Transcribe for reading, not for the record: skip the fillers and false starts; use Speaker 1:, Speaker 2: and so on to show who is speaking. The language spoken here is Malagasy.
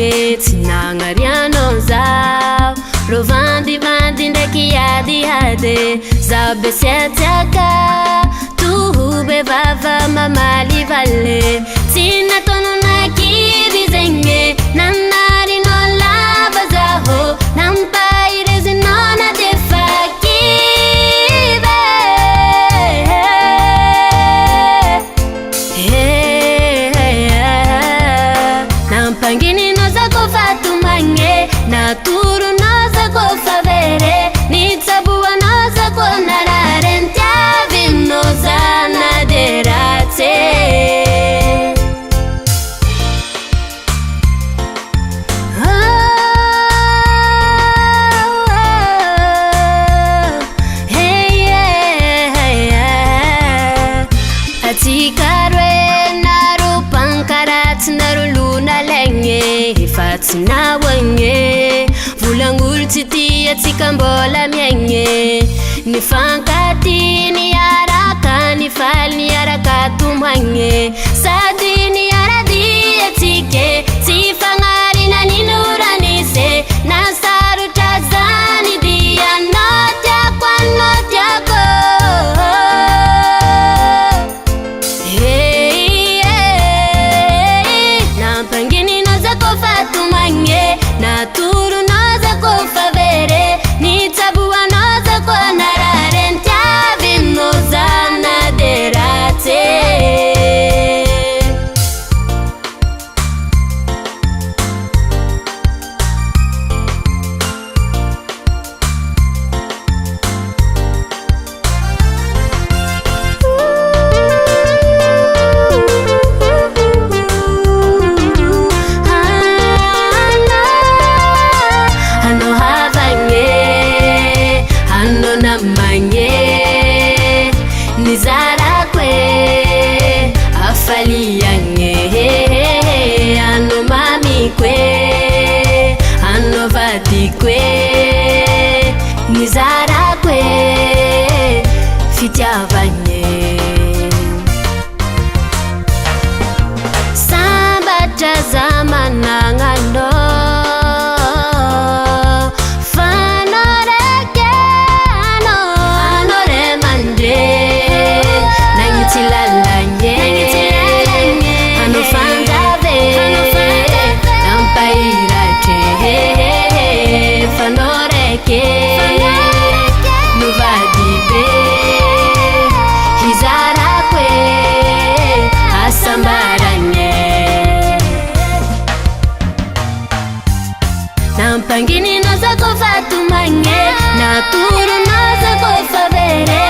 Speaker 1: magne tsinanariano zao rovandivandy ndraiky iadiady zao be siatiaka tobe vava mamaly vale tsy nataononakiry zegny nanarinao lava zaho nampairezinao na defa kive nampangininao zako fatumagne naturonao zako favere nitsaboanao zako nararentyavinao zanaderatse Nawange vulangul titi atika mbola miagne ni fankati ni araka ni fal ni araka tumhange sadi ni aradi atike si fangari na ninuranise nasaru tazani dia notya kwa notya ko nampangini nozako fatumange naturu nozako favere nitabua nozako nararentyavino zanaderate nizarakwe afaliyange ano mamikwe ano vadikwe nizarakwe fityavanye sambatrazamanangano nuvadibe hizarakwe asambaranye nampangini nozako fatumanye naturu nozako favere